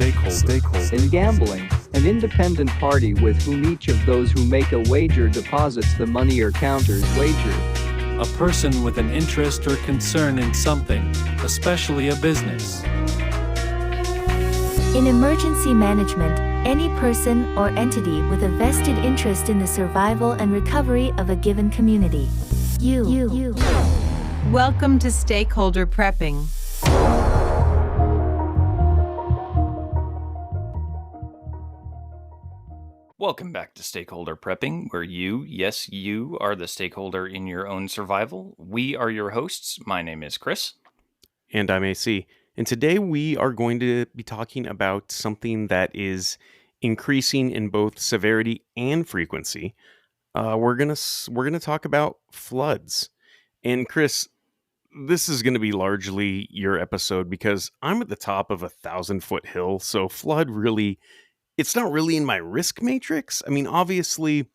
Stakeholder. In gambling, an independent party with whom each of those who make a wager deposits the money or counters wager. A person with an interest or concern in something, especially a business. In emergency management, any person or entity with a vested interest in the survival and recovery of a given community. You. Welcome to Stakeholder Prepping. Welcome back to Stakeholder Prepping, where you are the stakeholder in your own survival. We are your hosts. My name is Chris. And I'm AC. And today we are going to be talking about something that is increasing in both severity and frequency. We're gonna talk about floods. And Chris, this is going to be largely your episode because I'm at the top of 1,000-foot hill. So flood really, it's not really in my risk matrix. I mean, obviously,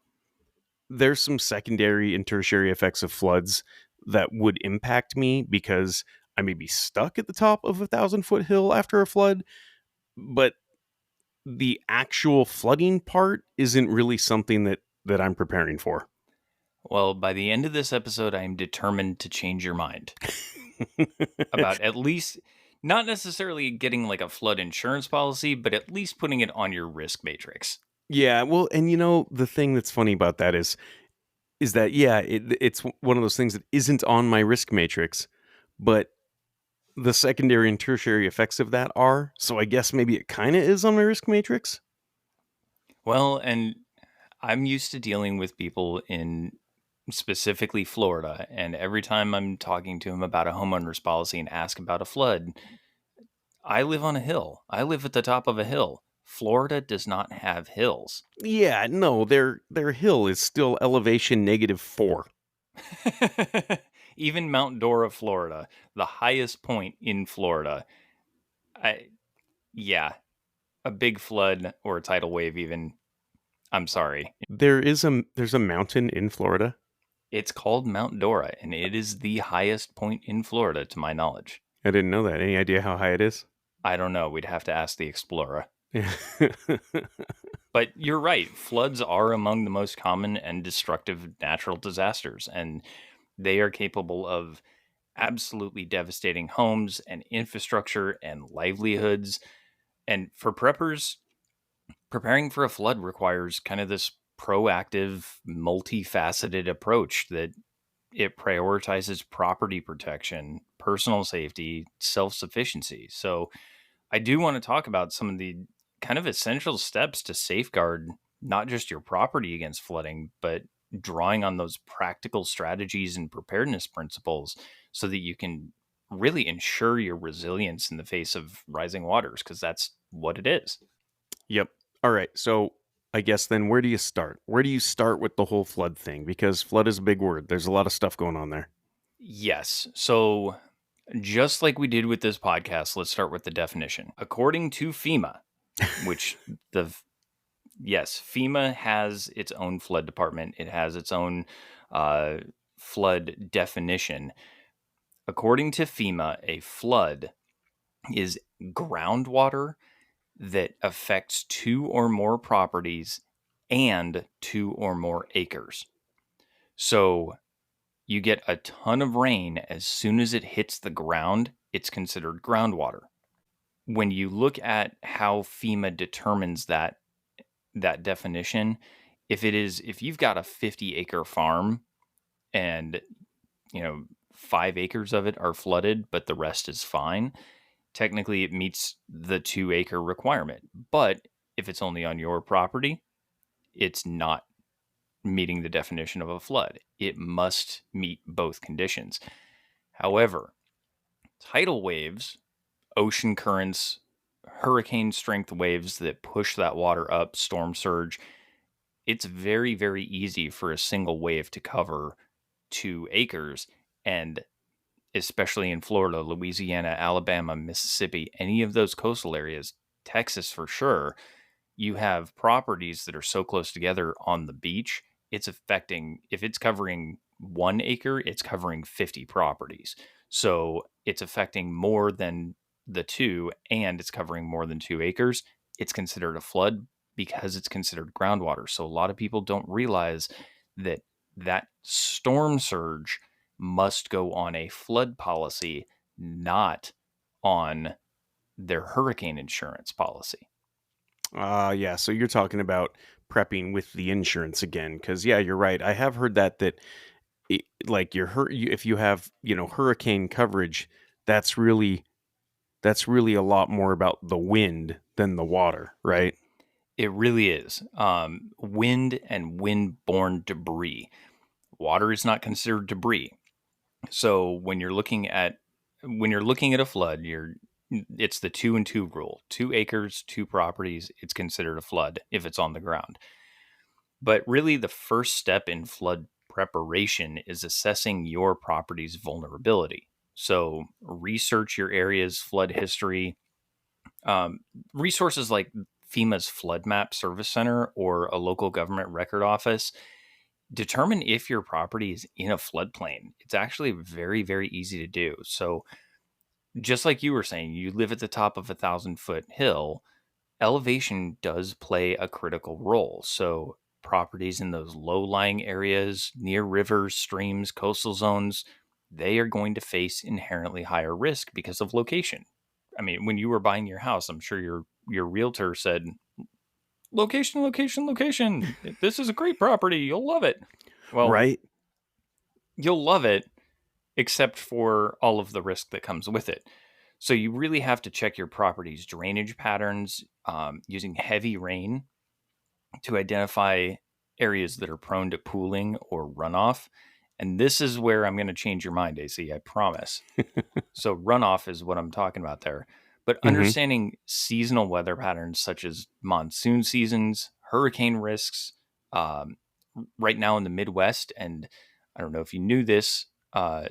there's some secondary and tertiary effects of floods that would impact me because I may be stuck at the top of 1,000-foot hill after a flood. But the actual flooding part isn't really something that I'm preparing for. Well, by the end of this episode, I am determined to change your mind about at least, not necessarily getting like a flood insurance policy, but at least putting it on your risk matrix. Yeah, well, and you know, the thing that's funny about that is that, yeah, it's one of those things that isn't on my risk matrix, but the secondary and tertiary effects of that are, so I guess maybe it kind of is on my risk matrix. Well, and I'm used to dealing with people in specifically Florida, and every time I'm talking to them about a homeowner's policy and ask about a flood, I live on a hill. I live at the top of a hill. Florida does not have hills. Yeah, no, their hill is still elevation -4. Even Mount Dora, Florida, the highest point in Florida, a big flood or a tidal wave even, I'm sorry. There's a mountain in Florida. It's called Mount Dora, and it is the highest point in Florida, to my knowledge. I didn't know that. Any idea how high it is? I don't know. We'd have to ask the explorer. But you're right. Floods are among the most common and destructive natural disasters, and they are capable of absolutely devastating homes and infrastructure and livelihoods. And for preppers, preparing for a flood requires kind of this proactive, multifaceted approach that it prioritizes property protection, personal safety, self-sufficiency. So I do want to talk about some of the kind of essential steps to safeguard not just your property against flooding, but drawing on those practical strategies and preparedness principles so that you can really ensure your resilience in the face of rising waters, because that's what it is. Yep. All right. So I guess then where do you start? Where do you start with the whole flood thing? Because flood is a big word. There's a lot of stuff going on there. Yes. So just like we did with this podcast, let's start with the definition. According to FEMA, which FEMA has its own flood department. It has its own flood definition. According to FEMA, a flood is groundwater that affects 2 or more properties and 2 or more acres. So you get a ton of rain. As soon as it hits the ground, it's considered groundwater. When you look at how FEMA determines that definition, if you've got a 50-acre farm and 5 acres of it are flooded, but the rest is fine, technically it meets the 2-acre requirement. But if it's only on your property, it's not meeting the definition of a flood. It must meet both conditions. However, tidal waves, ocean currents, hurricane strength waves that push that water up, storm surge, it's very, very easy for a single wave to cover 2 acres. And especially in Florida, Louisiana, Alabama, Mississippi, any of those coastal areas, Texas for sure, you have properties that are so close together on the beach, it's affecting, if it's covering 1 acre, it's covering 50 properties. So it's affecting more than the two and it's covering more than 2 acres, it's considered a flood because it's considered groundwater. So a lot of people don't realize that that storm surge must go on a flood policy, not on their hurricane insurance policy. Yeah. So you're talking about prepping with the insurance again, because yeah, you're right. I have heard that like if you have hurricane coverage, that's really a lot more about the wind than the water, right? It really is. Wind and wind-borne debris. Water is not considered debris. So when you're looking at a flood, it's the 2 and 2 rule. 2 acres, 2 properties, it's considered a flood if it's on the ground. But really, the first step in flood preparation is assessing your property's vulnerability. So research your area's flood history. Um, Resources like FEMA's Flood Map Service Center or a local government record office determine if your property is in a floodplain. It's actually very, very easy to do. So, just like you were saying, you live at the top of 1,000-foot hill, elevation does play a critical role. So, properties in those low lying areas near rivers, streams, coastal zones, they are going to face inherently higher risk because of location. I mean, when you were buying your house, I'm sure your realtor said, location, location, location. This is a great property. You'll love it. Well, Right. you'll love it, except for all of the risk that comes with it. So you really have to check your property's drainage patterns using heavy rain to identify areas that are prone to pooling or runoff. And this is where I'm going to change your mind, AC, I promise. So runoff is what I'm talking about there. But Hmm. understanding seasonal weather patterns such as monsoon seasons, hurricane risks, um, right now in the Midwest, and I don't know if you knew this,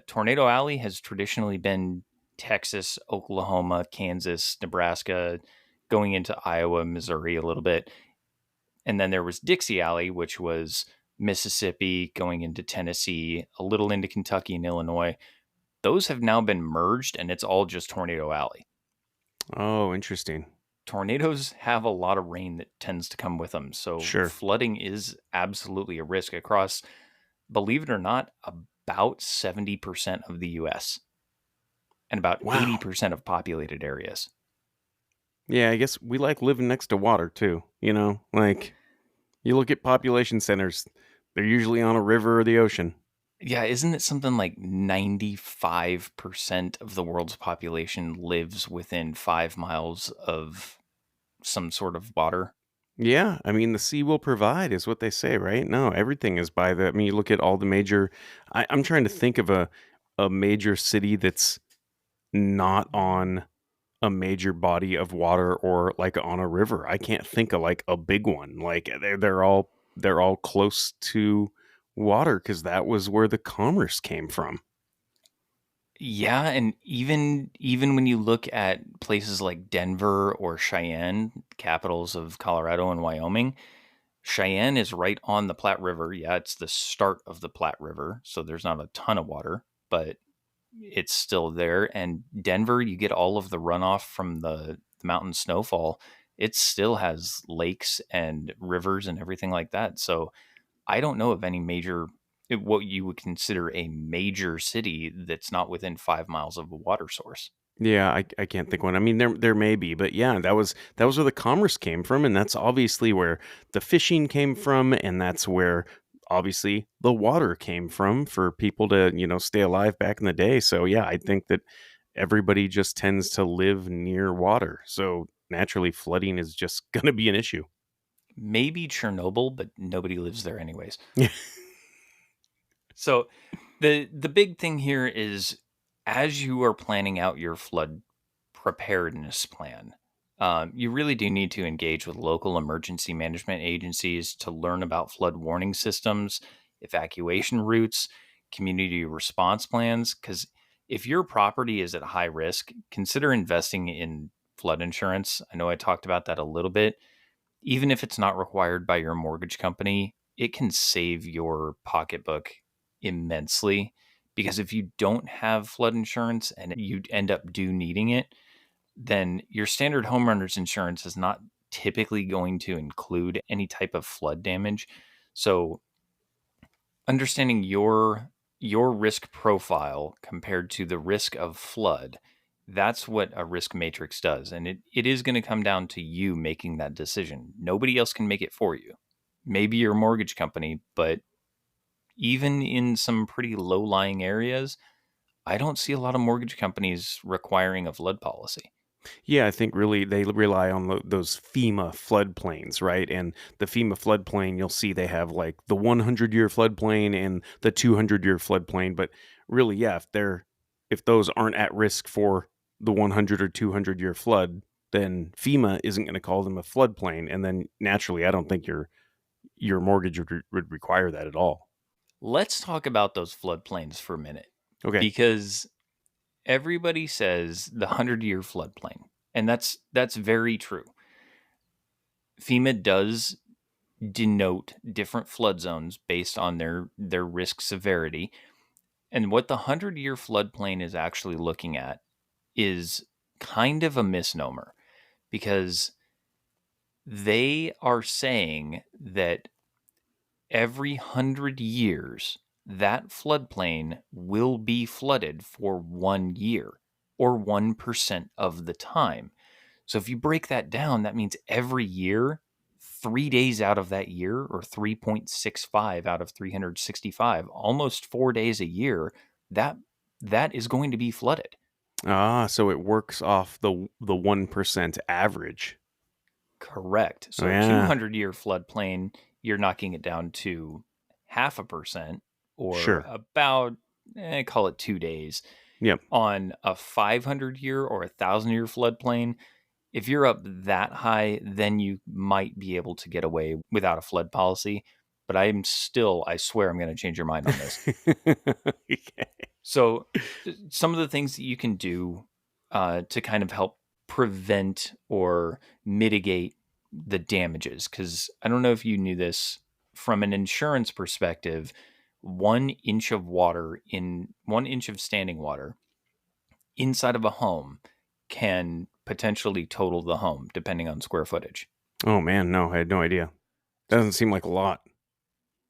Tornado Alley has traditionally been Texas, Oklahoma, Kansas, Nebraska, going into Iowa, Missouri a little bit. And then there was Dixie Alley, which was Mississippi going into Tennessee, a little into Kentucky and Illinois. Those have now been merged and it's all just Tornado Alley. Oh, interesting. Tornadoes have a lot of rain that tends to come with them. So Sure. flooding is absolutely a risk across, believe it or not, about 70% of the US and about Wow. 80% of populated areas. Yeah, I guess we like living next to water too. Like you look at population centers, they're usually on a river or the ocean. Yeah, isn't it something like 95% of the world's population lives within 5 miles of some sort of water? Yeah, I mean, the sea will provide, is what they say, right? No, everything is by the. I mean, you look at all the major. I'm trying to think of a major city that's not on a major body of water or like on a river. I can't think of like a big one. Like they're all close to water because that was where the commerce came from. Yeah, and even when you look at places like Denver or Cheyenne, capitals of Colorado and Wyoming, Cheyenne is right on the Platte River. Yeah, it's the start of the Platte River, so there's not a ton of water, but it's still there. And Denver, you get all of the runoff from the mountain snowfall. It still has lakes and rivers and everything like that. So I don't know of any what you would consider a major city that's not within 5 miles of a water source. Yeah, I can't think one. I mean, there may be, but yeah, that was where the commerce came from, and that's obviously where the fishing came from, and that's where obviously the water came from for people to stay alive back in the day. So yeah, I think that everybody just tends to live near water, so naturally flooding is just going to be an issue. Maybe Chernobyl, but nobody lives there anyways. So the big thing here is as you are planning out your flood preparedness plan, you really do need to engage with local emergency management agencies to learn about flood warning systems, evacuation routes, community response plans. Because if your property is at high risk, consider investing in flood insurance. I know I talked about that a little bit. Even if it's not required by your mortgage company, it can save your pocketbook immensely because if you don't have flood insurance and you end up needing it, then your standard homeowners insurance is not typically going to include any type of flood damage. So understanding your risk profile compared to the risk of flood, that's what a risk matrix does. And it is going to come down to you making that decision. Nobody else can make it for you. Maybe your mortgage company, but even in some pretty low-lying areas, I don't see a lot of mortgage companies requiring a flood policy. Yeah, I think really they rely on those FEMA floodplains, right? And the FEMA floodplain, you'll see they have like the 100-year floodplain and the 200-year floodplain. But really, yeah, if those aren't at risk for the 100 or 200-year flood, then FEMA isn't going to call them a floodplain. And then naturally, I don't think your mortgage would require that at all. Let's talk about those floodplains for a minute, Okay, because everybody says the 100-year floodplain, and that's very true. FEMA does denote different flood zones based on their risk severity. And what the 100-year floodplain is actually looking at is kind of a misnomer, because they are saying that every 100 years, that floodplain will be flooded for 1 year or 1% of the time. So if you break that down, that means every year, 3 days out of that year, or 3.65 out of 365, almost 4 days a year, that that is going to be flooded. so it works off the 1% average. Correct. Oh So a yeah, 200-year floodplain, you're knocking it down to 0.5%, or sure, about, call it 2 days. yep. On a 500-year or 1,000-year floodplain, if you're up that high, then you might be able to get away without a flood policy. But I swear I'm going to change your mind on this. Okay. So, some of the things that you can do to kind of help prevent or mitigate the damages, because I don't know if you knew this, from an insurance perspective, 1 inch of water in 1 inch of standing water inside of a home can potentially total the home, depending on square footage. Oh man, no, I had no idea. That doesn't seem like a lot.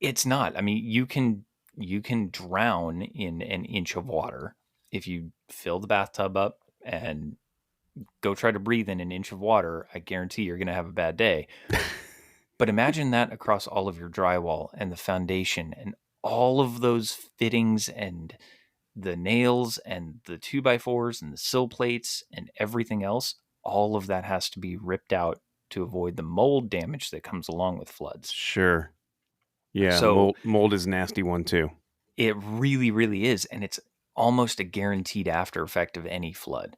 It's not. I mean, you can drown in an inch of water if you fill the bathtub up and go try to breathe in an inch of water. I guarantee you're going to have a bad day. But imagine that across all of your drywall and the foundation and all of those fittings and the nails and the 2x4s and the sill plates and everything else. All of that has to be ripped out to avoid the mold damage that comes along with floods. Sure. Yeah, So mold is a nasty one too. it really, really is. And it's almost a guaranteed after effect of any flood.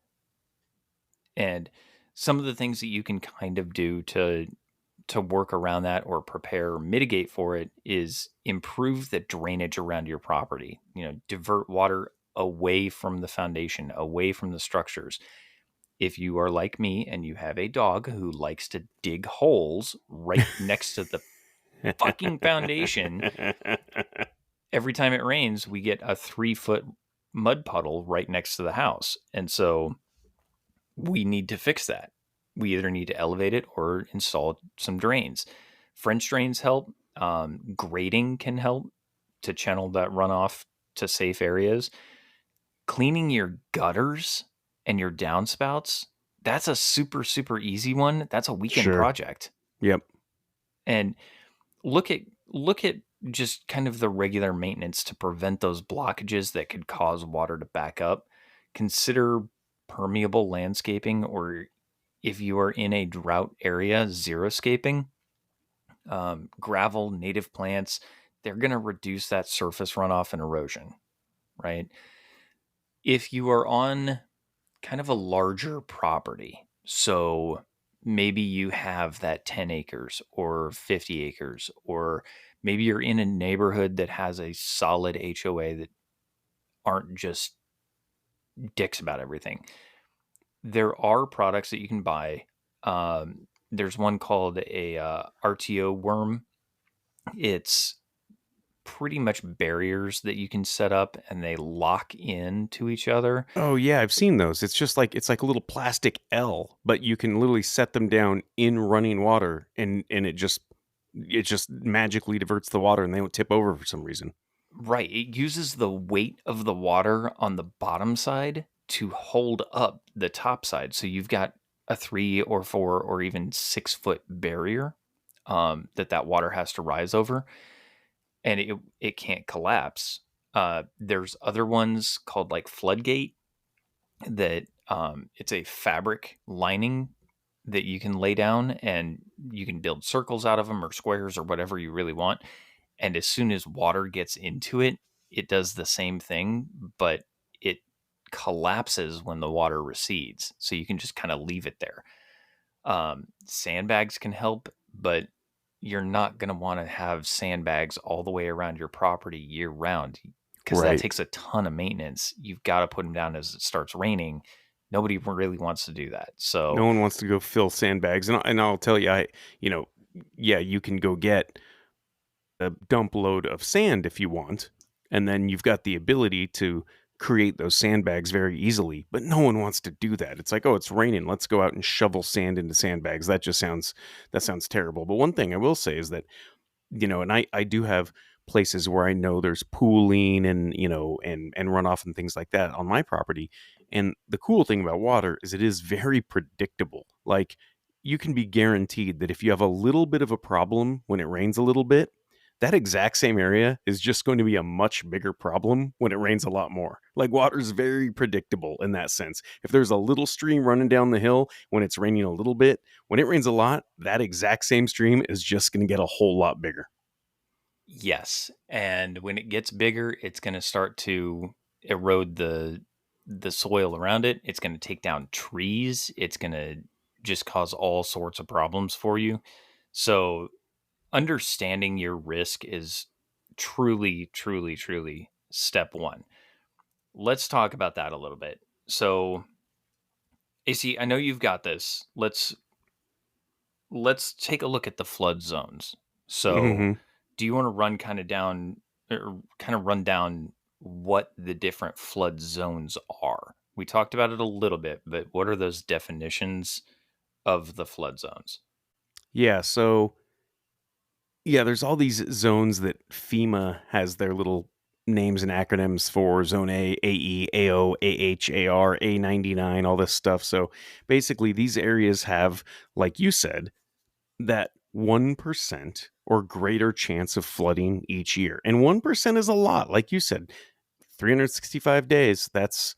And some of the things that you can kind of do to work around that or prepare or mitigate for it is improve the drainage around your property. Divert water away from the foundation, away from the structures. If you are like me and you have a dog who likes to dig holes right next to the fucking foundation, every time it rains, we get a 3 foot mud puddle right next to the house. And so we need to fix that. We either need to elevate it or install some drains. French drains help. Grading can help to channel that runoff to safe areas. Cleaning your gutters and your downspouts, that's a super, super easy one. That's a weekend Sure. project. Yep. And look at just kind of the regular maintenance to prevent those blockages that could cause water to back up. Consider permeable landscaping, or if you are in a drought area, xeriscaping. Gravel, native plants, they're going to reduce that surface runoff and erosion, right? If you are on kind of a larger property, so maybe you have that 10 acres or 50 acres, or maybe you're in a neighborhood that has a solid HOA that aren't just dicks about everything. There are products that you can buy. There's one called a RTO worm. It's pretty much barriers that you can set up, and they lock in to each other. Oh yeah, I've seen those. It's like a little plastic L, but you can literally set them down in running water, and it just magically diverts the water, and they don't tip over for some reason. Right. It uses the weight of the water on the bottom side to hold up the top side. So you've got a 3 or 4 or even 6 foot barrier that water has to rise over, and it can't collapse. There's other ones called like floodgate that it's a fabric lining that you can lay down, and you can build circles out of them or squares or whatever you really want. And as soon as water gets into it, it does the same thing, but it collapses when the water recedes. So you can just kind of leave it there. Sandbags can help, but you're not going to want to have sandbags all the way around your property year round because that Right. takes a ton of maintenance. You've got to put them down as it starts raining. Nobody really wants to do that. So, No one wants to go fill sandbags, and I'll tell you, you know, yeah, you can go get a dump load of sand if you want, and then you've got the ability to create those sandbags very easily. But no one wants to do that. It's like, oh, it's raining. Let's go out and shovel sand into sandbags. That sounds terrible. But one thing I will say is that and I do have places where I know there's pooling and and runoff and things like that on my property. And the cool thing about water is it is very predictable. Like you can be guaranteed that if you have a little bit of a problem when it rains a little bit, that exact same area is just going to be a much bigger problem when it rains a lot more. Like water's very predictable in that sense. If there's a little stream running down the hill when it's raining a little bit, when it rains a lot, that exact same stream is just going to get a whole lot bigger. yes. And when it gets bigger, it's going to start to erode the soil around it. It's going to take down trees. It's going to just cause all sorts of problems for you. So understanding your risk is truly, truly, truly step one. Let's talk about that a little bit. So, AC, I know you've got this. Let's take a look at the flood zones. So, Hmm. do you want to run kind of down or kind of run down what the different flood zones are? We talked about it a little bit, but what are those definitions of the flood zones? Yeah, so yeah, there's all these zones that FEMA has their little names and acronyms for Zone A, AE, AO, AH, AR, A99, all this stuff. So basically, these areas have, like you said, that 1% or greater chance of flooding each year. And 1% is a lot. Like you said, 365 days, that's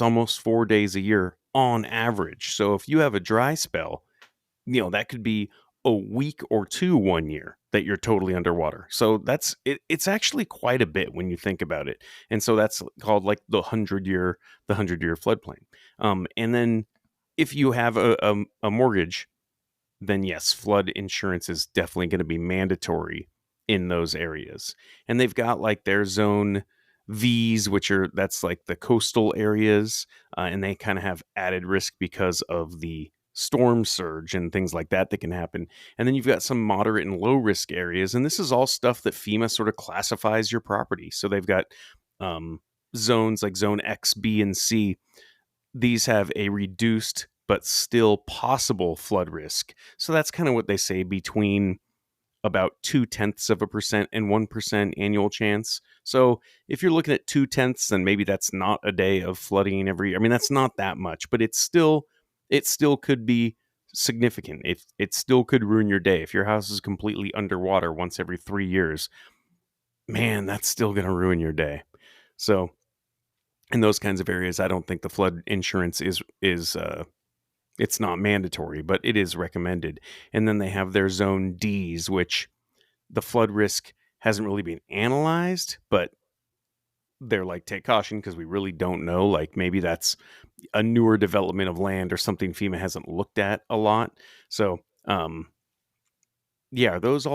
almost 4 days a year on average. So if you have a dry spell, that could be a week or two one year that you're totally underwater. So it's actually quite a bit when you think about it. And so that's called like the 100-year floodplain. And then if you have a mortgage, then yes, flood insurance is definitely going to be mandatory in those areas. And they've got like their zone V's, that's like the coastal areas, and they kind of have added risk because of the storm surge and things like that can happen. And then you've got some moderate and low risk areas, and this is all stuff that FEMA sort of classifies your property. So they've got um, zones like Zone X, B, and C. These have a reduced but still possible flood risk. So that's kind of what they say, between about 0.2% and 1% annual chance. So if you're looking at 0.2, then maybe that's not a day of flooding every. I mean, that's not that much, but it still could be significant. It still could ruin your day if your house is completely underwater once every 3 years. Man, that's still going to ruin your day. So in those kinds of areas, I don't think the flood insurance is it's not mandatory, but it is recommended. And then they have their zone Ds, which the flood risk hasn't really been analyzed, but they're like, take caution because we really don't know. Like maybe that's a newer development of land or something FEMA hasn't looked at a lot. So, yeah, are those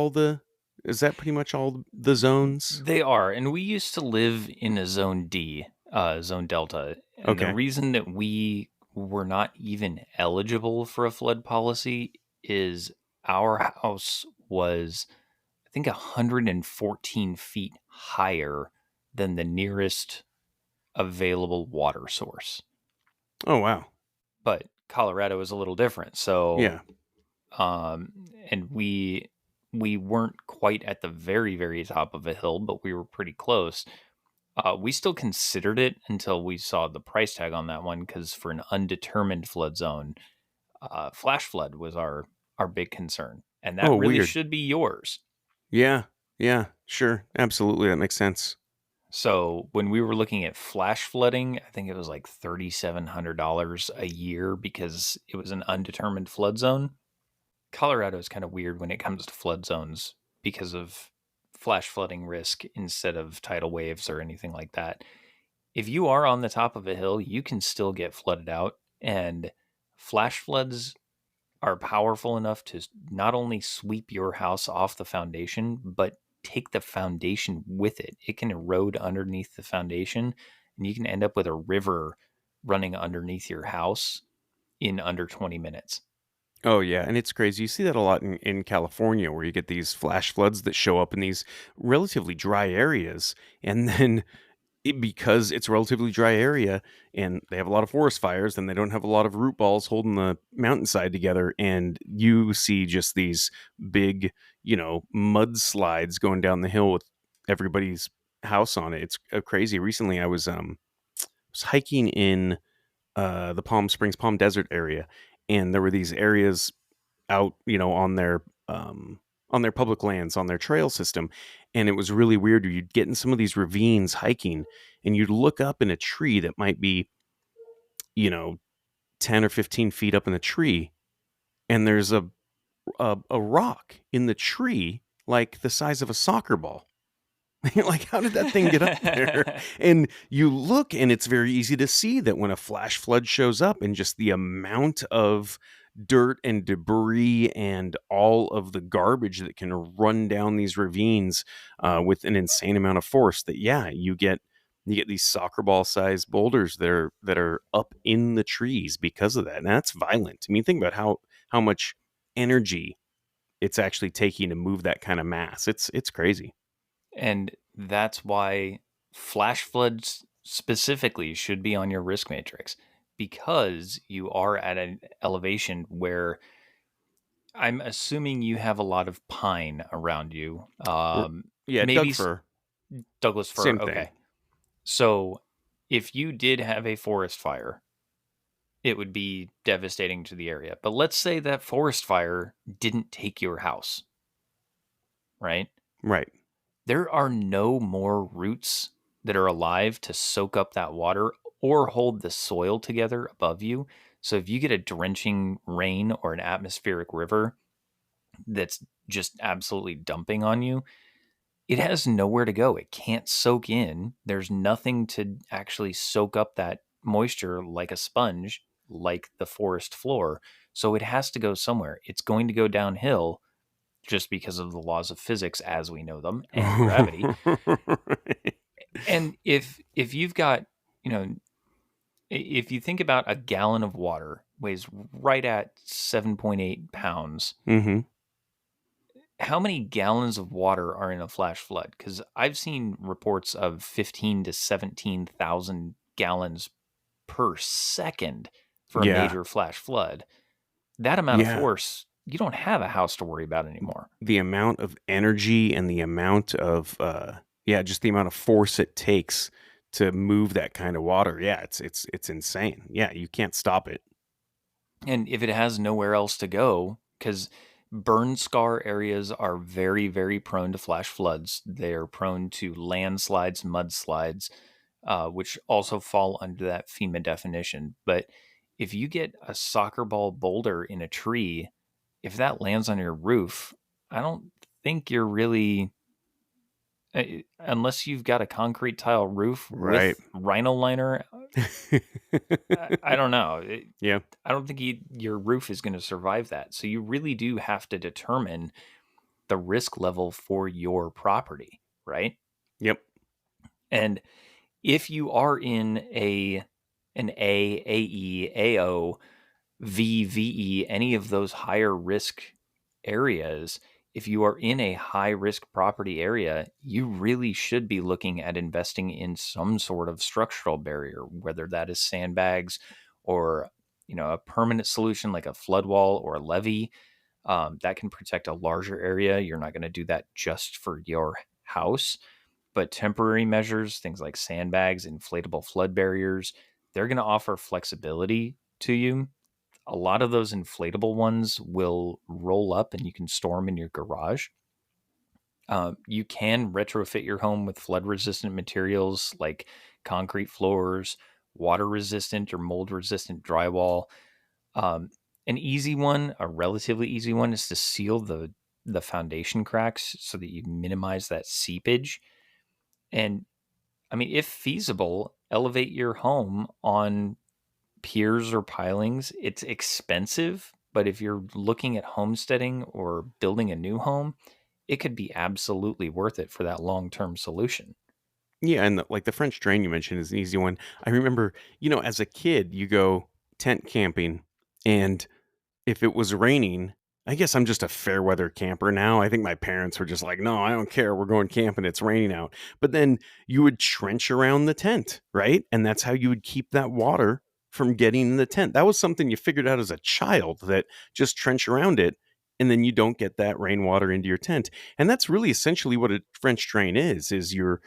is that pretty much all the zones? They are, and we used to live in a zone D, zone delta, and the Okay. reason that we were not even eligible for a flood policy is our house was I think 114 feet higher than the nearest available water source. Oh, wow. But Colorado is a little different. So, Yeah. um, and we weren't quite at the very, very top of a hill, but we were pretty close. We still considered it until we saw the price tag on that one, because for an undetermined flood zone, flash flood was our big concern, and that Oh, really weird. should be yours. Yeah. Yeah. Sure. Absolutely. That makes sense. So when we were looking at flash flooding, I think it was like $3,700 a year because it was an undetermined flood zone. Colorado is kind of weird when it comes to flood zones because of flash flooding risk instead of tidal waves or anything like that. If you are on the top of a hill, you can still get flooded out, and flash floods are powerful enough to not only sweep your house off the foundation, but take the foundation with it. It can erode underneath the foundation, and you can end up with a river running underneath your house in under 20 minutes. Oh, yeah. And it's crazy. You see that a lot in California where you get these flash floods that show up in these relatively dry areas. And then because it's a relatively dry area and they have a lot of forest fires and they don't have a lot of root balls holding the mountainside together, and you see just these big, mudslides going down the hill with everybody's house on it. It's crazy. Recently I was hiking in the Palm Springs Palm Desert area, and there were these areas out, on their public lands, on their trail system. And it was really weird. You'd get in some of these ravines hiking, and you'd look up in a tree that might be, you know, 10 or 15 feet up in the tree, and there's a rock in the tree like the size of a soccer ball. Like, how did that thing get up there? And you look, and it's very easy to see that when a flash flood shows up, and just the amount of dirt and debris and all of the garbage that can run down these ravines with an insane amount of force, that you get these soccer ball sized boulders that are up in the trees because of that. And that's violent. I mean, think about how much energy it's actually taking to move that kind of mass. It's crazy. And that's why flash floods specifically should be on your risk matrix, because you are at an elevation where I'm assuming you have a lot of pine around you. R- Yeah, Maybe Doug fir, Douglas fir. same thing. Okay. So if you did have a forest fire, it would be devastating to the area. But let's say that forest fire didn't take your house, right? Right. There are no more roots that are alive to soak up that water or hold the soil together above you. So if you get a drenching rain or an atmospheric river that's just absolutely dumping on you, it has nowhere to go. It can't soak in. There's nothing to actually soak up that moisture like a sponge, like the forest floor. So it has to go somewhere. It's going to go downhill just because of the laws of physics as we know them and gravity. And if you've got, you know, if you think about a gallon of water weighs right at 7.8 pounds, Hmm. how many gallons of water are in a flash flood? Because I've seen reports of 15 to 17,000 gallons per second for a Yeah. major flash flood. That amount of Yeah. force, you don't have a house to worry about anymore. The amount of energy and the amount of just the amount of force it takes to move that kind of water. Yeah, it's insane. Yeah, you can't stop it. And if it has nowhere else to go, because burn scar areas are very, very prone to flash floods. They're prone to landslides, mudslides, which also fall under that FEMA definition. But if you get a soccer ball boulder in a tree, if that lands on your roof, I don't think you're really, unless you've got a concrete tile roof Right. with rhino liner, I don't know. Yeah. I don't think your roof is going to survive that. So you really do have to determine the risk level for your property, right? Yep. And if you are in an A, AE, AO, VVE, any of those higher risk areas, if you are in a high risk property area, you really should be looking at investing in some sort of structural barrier, whether that is sandbags or a permanent solution like a flood wall or a levee that can protect a larger area. You're not going to do that just for your house, but temporary measures, things like sandbags, inflatable flood barriers, they're going to offer flexibility to you. A lot of those inflatable ones will roll up and you can store them in your garage. You can retrofit your home with flood resistant materials like concrete floors, water resistant or mold resistant drywall. Um, an easy one, a relatively easy one, is to seal the foundation cracks so that you minimize that seepage. And I mean, if feasible, elevate your home on piers or pilings. It's expensive, but if you're looking at homesteading or building a new home, it could be absolutely worth it for that long-term solution. Yeah, and like the French drain you mentioned is an easy one. I remember, as a kid, you go tent camping, and if it was raining, I guess I'm just a fair weather camper now. I think my parents were just like, "No, I don't care. We're going camping. It's raining out." But then you would trench around the tent, right? And that's how you would keep that water from getting in the tent. That was something you figured out as a child, that just trench around it and then you don't get that rainwater into your tent. And that's really essentially what a French drain is you're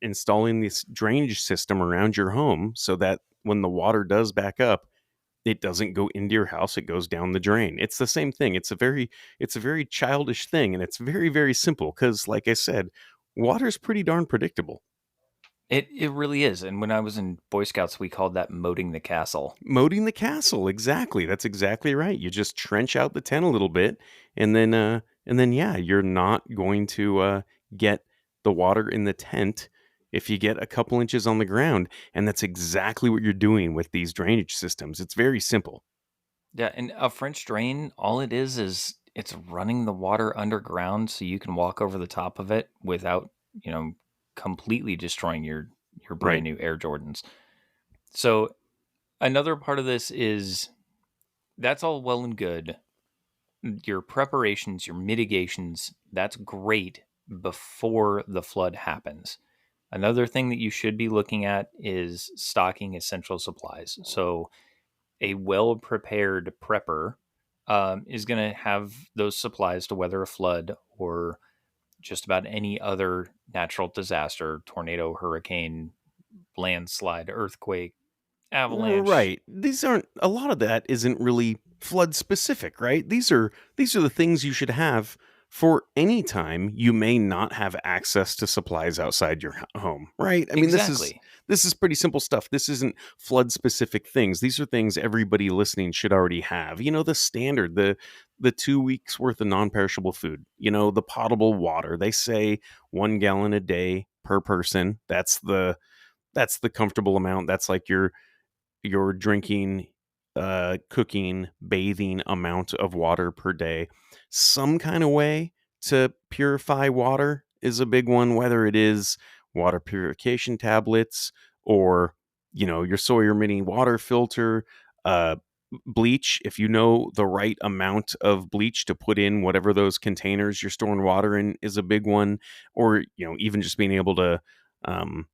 installing this drainage system around your home so that when the water does back up, it doesn't go into your house, it goes down the drain. It's the same thing. It's a very childish thing, and it's very, very simple because, like I said, water's pretty darn predictable. It really is. And when I was in Boy Scouts, we called that moating the castle. Moating the castle, exactly. That's exactly right. You just trench out the tent a little bit, and then yeah, you're not going to get the water in the tent if you get a couple inches on the ground. And that's exactly what you're doing with these drainage systems. It's very simple. Yeah, and a French drain, all it is it's running the water underground so you can walk over the top of it without, you know, completely destroying your brand Right. new Air Jordans. So another part of this is that's all well and good. Your preparations, your mitigations, that's great before the flood happens. Another thing that you should be looking at is stocking essential supplies. So a well prepared prepper is going to have those supplies to weather a flood or just about any other natural disaster: tornado, hurricane, landslide, earthquake, avalanche. Right. These aren't a lot of that isn't really flood specific, right? These are the things you should have for any time you may not have access to supplies outside your home, right? I mean, Exactly. this is pretty simple stuff. This isn't flood specific things. These are things everybody listening should already have. The standard, the 2 weeks worth of non-perishable food, the potable water. They say 1 gallon a day per person. That's the comfortable amount. That's like your drinking, cooking, bathing amount of water per day. Some kind of way to purify water is a big one, whether it is water purification tablets or, your Sawyer mini water filter, uh, bleach. If you know the right amount of bleach to put in whatever those containers you're storing water in is a big one, or, even just being able um,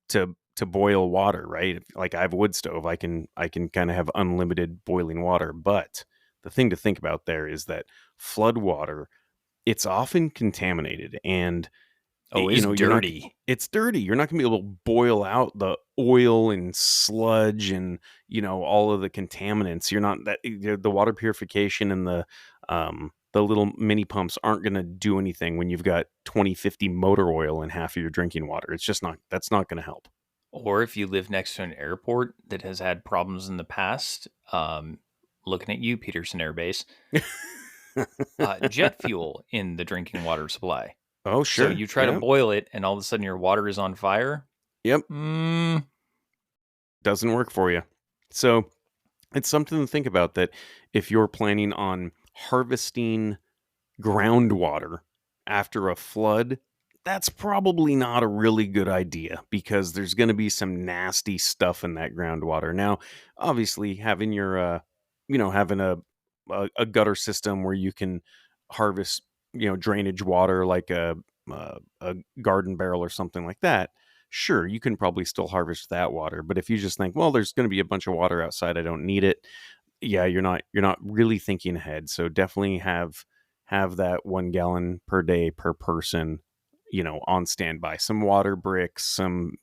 to boil water, right? Like I have a wood stove, I can kind of have unlimited boiling water. But the thing to think about there is that flood water, it's often contaminated, and Oh, it's you're not. dirty. It's dirty. You're not going to be able to boil out the oil and sludge and all of the contaminants. You're not that the water purification and the little mini pumps aren't going to do anything when you've got 2050 motor oil in half of your drinking water. It's just not. That's not going to help. Or if you live next to an airport that has had problems in the past, looking at you, Peterson Air Base, jet fuel in the drinking water supply. Oh, So sure. you try to Yep. boil it, and all of a sudden your water is on fire. Yep. Mm, Doesn't work for you. So it's something to think about, that if you're planning on harvesting groundwater after a flood, that's probably not a really good idea because there's going to be some nasty stuff in that groundwater. Now, obviously, having having a gutter system where you can harvest drainage water like a garden barrel or something like that, sure, you can probably still harvest that water. But if you just think, well, there's going to be a bunch of water outside, I don't need it. Yeah, you're not really thinking ahead. So definitely have that 1 gallon per day per person, on standby. Some water bricks, some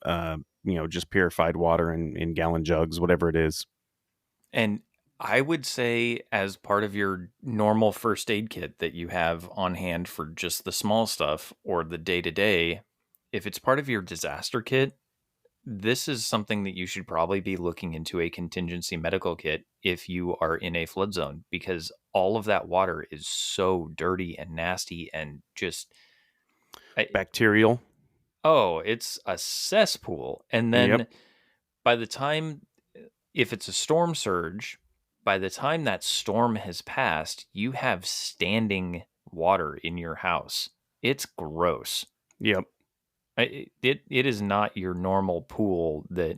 just purified water in gallon jugs, whatever it is. And I would say, as part of your normal first aid kit that you have on hand for just the small stuff or the day to day, if it's part of your disaster kit, this is something that you should probably be looking into a contingency medical kit if you are in a flood zone, because all of that water is so dirty and nasty and just, I, Bacterial. oh, it's a cesspool. And Yep. then by the time, if it's a storm surge, by the time that storm has passed, you have standing water in your house. It's gross. Yep. It is not your normal pool that,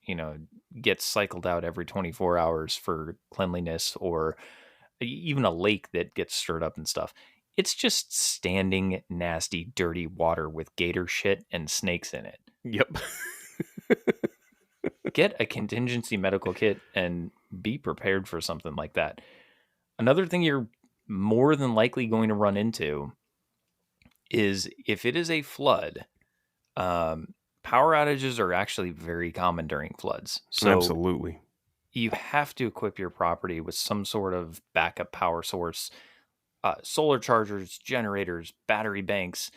you know, gets cycled out every 24 hours for cleanliness, or even a lake that gets stirred up and stuff. It's just standing, nasty, dirty water with gator shit and snakes in it. Yep. Get a contingency medical kit and be prepared for something like that. Another thing you're more than likely going to run into is, if it is a flood, power outages are actually very common during floods. So Absolutely. you have to equip your property with some sort of backup power source, solar chargers, generators, battery banks,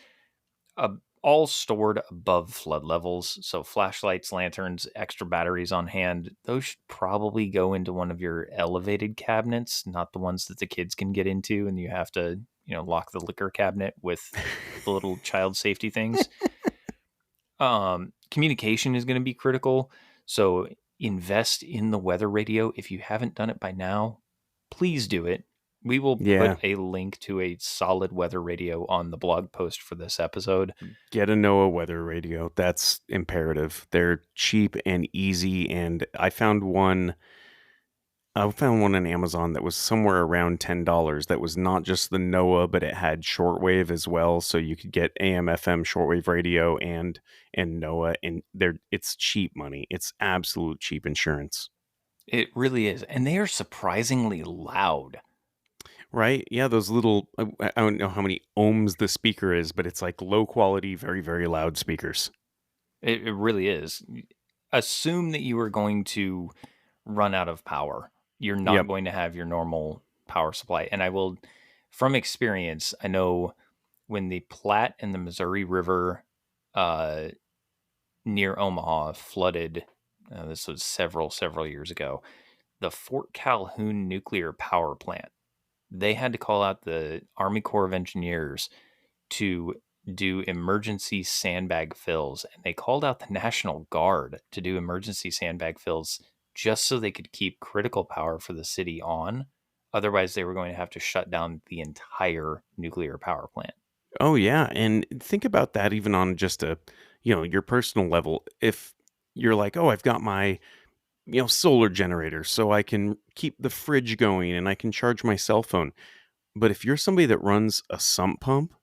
uh, all stored above flood levels. So flashlights, lanterns, extra batteries on hand, those should probably go into one of your elevated cabinets, not the ones that the kids can get into and you have to, lock the liquor cabinet with the little child safety things. Communication is going to be critical. So invest in the weather radio. If you haven't done it by now, please do it. We will Yeah. put a link to a solid weather radio on the blog post for this episode. Get a NOAA weather radio. That's imperative. They're cheap and easy. And I found one on Amazon that was somewhere around $10. That was not just the NOAA, but it had shortwave as well. So you could get AM, FM, shortwave radio and NOAA. And it's cheap money. It's absolute cheap insurance. It really is. And they are surprisingly loud. Right? Yeah, those little, I don't know how many ohms the speaker is, but it's like low quality, very, very loud speakers. It really is. Assume that you are going to run out of power. You're not Yep. going to have your normal power supply. And I will, from experience, I know when the Platte and the Missouri River near Omaha flooded, this was several years ago, the Fort Calhoun nuclear power plant, they had to call out the Army Corps of Engineers to do emergency sandbag fills. And they called out the National Guard to do emergency sandbag fills just so they could keep critical power for the city on. Otherwise, they were going to have to shut down the entire nuclear power plant. Oh yeah, and think about that even on just your personal level. If you're like, "Oh, I've got my, solar generator so I can keep the fridge going and I can charge my cell phone." But if you're somebody that runs a sump pump,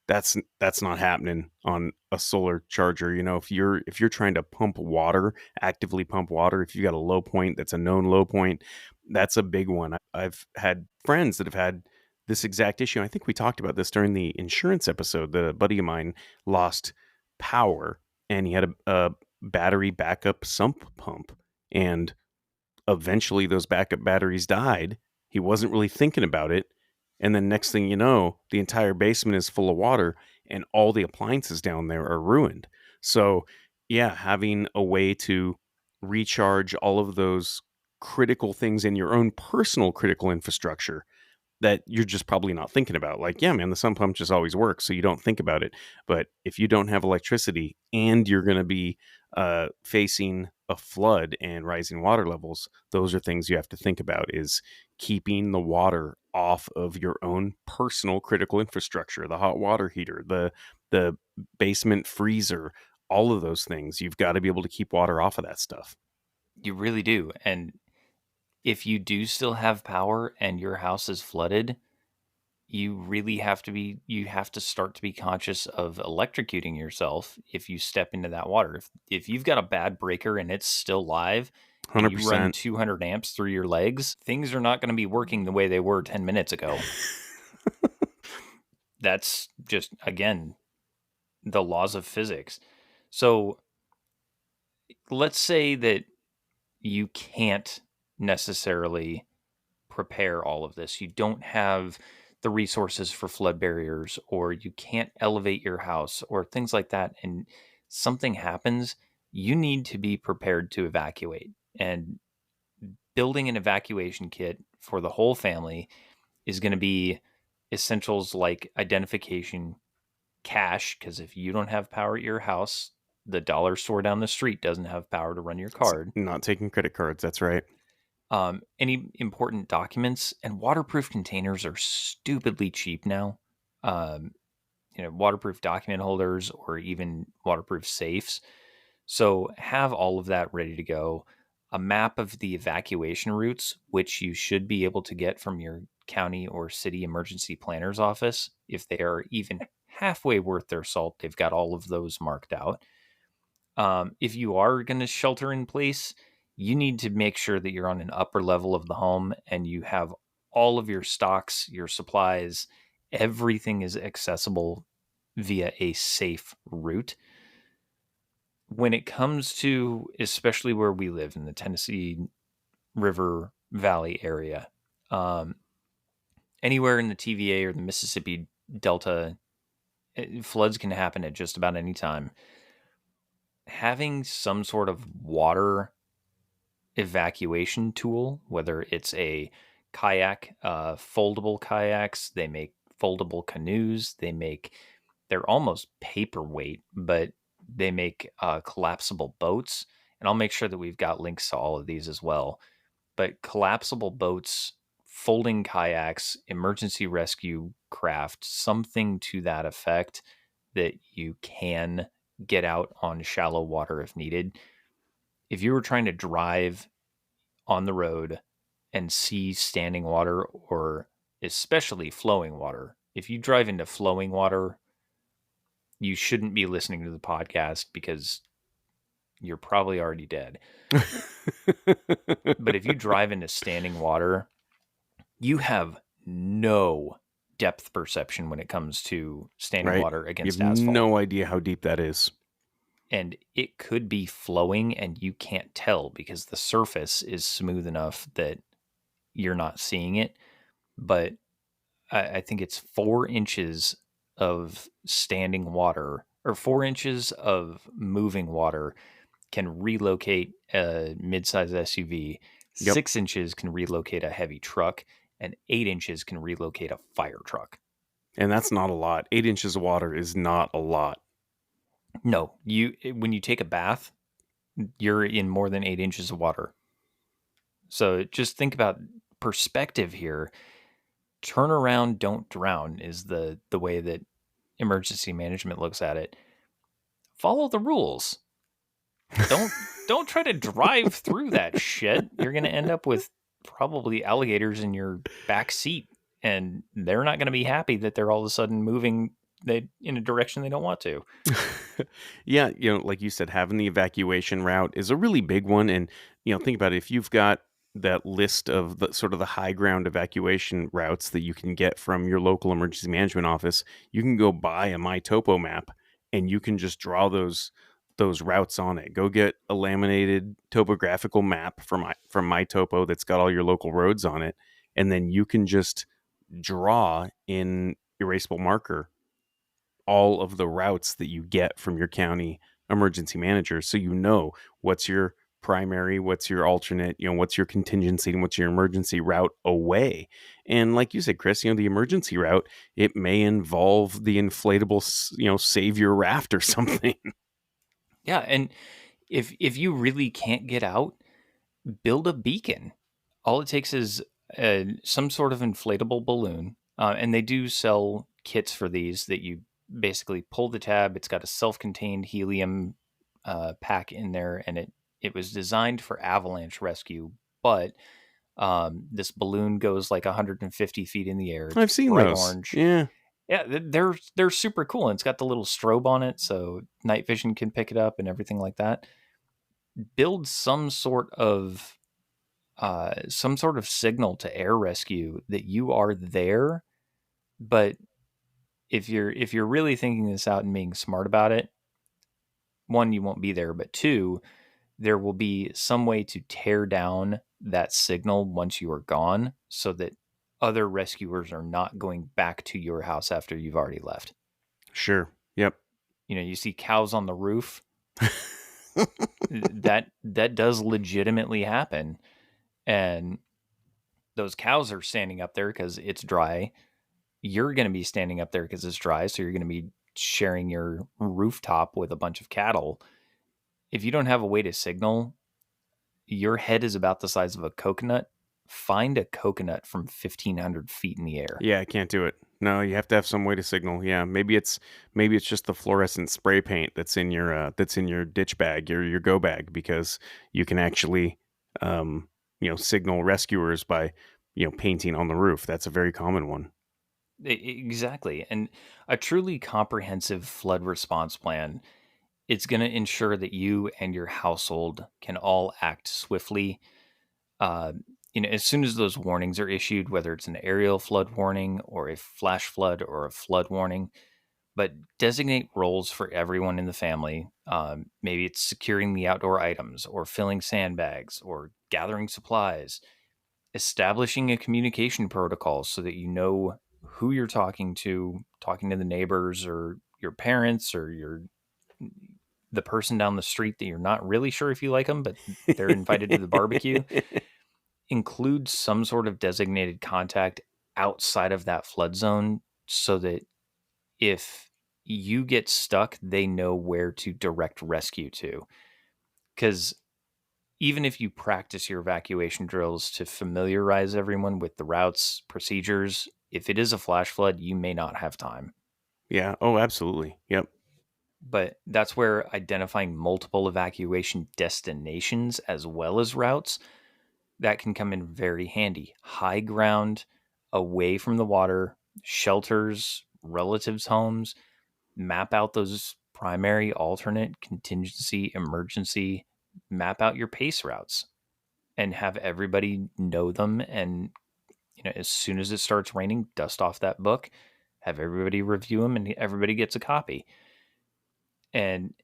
that's not happening on a solar charger. If you're trying to pump water, actively pump water, if you got a low point that's a known low point, that's a big one. I've had friends that have had this exact issue. I think we talked about this during the insurance episode. That a buddy of mine lost power and he had a battery backup sump pump, and eventually those backup batteries died. He wasn't really thinking about it. And then next thing you know, the entire basement is full of water and all the appliances down there are ruined. So, yeah, having a way to recharge all of those critical things in your own personal critical infrastructure that you're just probably not thinking about. Like, yeah, man, the sump pump just always works, so you don't think about it. But if you don't have electricity and you're going to be facing a flood and rising water levels, those are things you have to think about, is keeping the water off of your own personal critical infrastructure, the hot water heater, the basement freezer, all of those things. You've got to be able to keep water off of that stuff. You really do. And if you do still have power and your house is flooded, you really you have to start to be conscious of electrocuting yourself if you step into that water. If you've got a bad breaker and it's still live and you run 100%. 200 amps through your legs, things are not going to be working the way they were 10 minutes ago. That's just, again, the laws of physics. So let's say that you can't necessarily prepare all of this. You don't have the resources for flood barriers, or you can't elevate your house, or things like that, and something happens, you need to be prepared to evacuate. And building an evacuation kit for the whole family is going to be essentials like identification, cash, because if you don't have power at your house, the dollar store down the street doesn't have power to run your card. Not taking credit cards. That's right. Any important documents, and waterproof containers are stupidly cheap now. Um, waterproof document holders or even waterproof safes. So have all of that ready to go. A map of the evacuation routes, which you should be able to get from your county or city emergency planner's office. If they are even halfway worth their salt, they've got all of those marked out. If you are going to shelter in place, you need to make sure that you're on an upper level of the home and you have all of your stocks, your supplies, everything is accessible via a safe route. When it comes to, especially where we live in the Tennessee River Valley area, anywhere in the TVA or the Mississippi Delta, floods can happen at just about any time. Having some sort of water evacuation tool, whether it's a kayak, foldable kayaks, they make foldable canoes, they're almost paperweight, but they make collapsible boats. And I'll make sure that we've got links to all of these as well. But collapsible boats, folding kayaks, emergency rescue craft, something to that effect that you can get out on shallow water if needed. If you were trying to drive on the road and see standing water, or especially flowing water, if you drive into flowing water, you shouldn't be listening to the podcast because you're probably already dead. But if you drive into standing water, you have no depth perception when it comes to standing Right. water You against have asphalt. no idea how deep that is. And it could be flowing and you can't tell because the surface is smooth enough that you're not seeing it. But I think it's 4 inches of standing water or 4 inches of moving water can relocate a mid-size SUV. Yep. 6 inches can relocate a heavy truck, and 8 inches can relocate a fire truck. And that's not a lot. 8 inches of water is not a lot. No, when you take a bath, you're in more than 8 inches of water. So just think about perspective here. Turn around, don't drown is the way that emergency management looks at it. Follow the rules. Don't try to drive through that shit. You're going to end up with probably alligators in your back seat, and they're not going to be happy that they're all of a sudden moving in a direction they don't want to. Yeah, like you said, having the evacuation route is a really big one. And, think about it. If you've got that list of the sort of the high ground evacuation routes that you can get from your local emergency management office, you can go buy a MyTopo map and you can just draw those routes on it. Go get a laminated topographical map from MyTopo that's got all your local roads on it, and then you can just draw in erasable marker all of the routes that you get from your county emergency manager, so what's your primary, what's your alternate, what's your contingency, and what's your emergency route away. And like you said, Chris, the emergency route, it may involve the inflatable savior raft or something. Yeah, and if you really can't get out, build a beacon. All it takes is some sort of inflatable balloon, and they do sell kits for these that you basically pull the tab. It's got a self-contained helium pack in there, and it was designed for avalanche rescue, but This balloon goes like 150 feet in the air. It's I've seen bright those. orange. Yeah. Yeah, they're super cool, and it's got the little strobe on it, so night vision can pick it up and everything like that. Build some sort of signal to air rescue that you are there. But if you're really thinking this out and being smart about it, one, you won't be there, but two, there will be some way to tear down that signal once you are gone so that other rescuers are not going back to your house after you've already left. Sure. Yep. You see cows on the roof. That does legitimately happen. And those cows are standing up there because it's dry. You're going to be standing up there because it's dry. So you're going to be sharing your rooftop with a bunch of cattle. If you don't have a way to signal, your head is about the size of a coconut. Find a coconut from 1,500 feet in the air. Yeah, I can't do it. No, you have to have some way to signal. Yeah, maybe it's just the fluorescent spray paint that's in your ditch bag, your go bag, because you can actually signal rescuers by painting on the roof. That's a very common one. Exactly. And a truly comprehensive flood response plan, it's going to ensure that you and your household can all act swiftly. Uh, as soon as those warnings are issued, whether it's an aerial flood warning or a flash flood or a flood warning, but designate roles for everyone in the family. Maybe it's securing the outdoor items or filling sandbags or gathering supplies, establishing a communication protocol so that you know who you're talking to the neighbors or your parents or the person down the street that you're not really sure if you like them, but they're invited to the barbecue. Include some sort of designated contact outside of that flood zone so that if you get stuck, they know where to direct rescue to. Because even if you practice your evacuation drills to familiarize everyone with the routes, procedures, if it is a flash flood, you may not have time. Yeah. Oh, absolutely. Yep. But that's where identifying multiple evacuation destinations as well as routes, that can come in very handy. High ground, away from the water, shelters, relatives' homes, map out those primary, alternate, contingency, emergency, map out your pace routes and have everybody know them. And, as soon as it starts raining, dust off that book, have everybody review them, and everybody gets a copy. And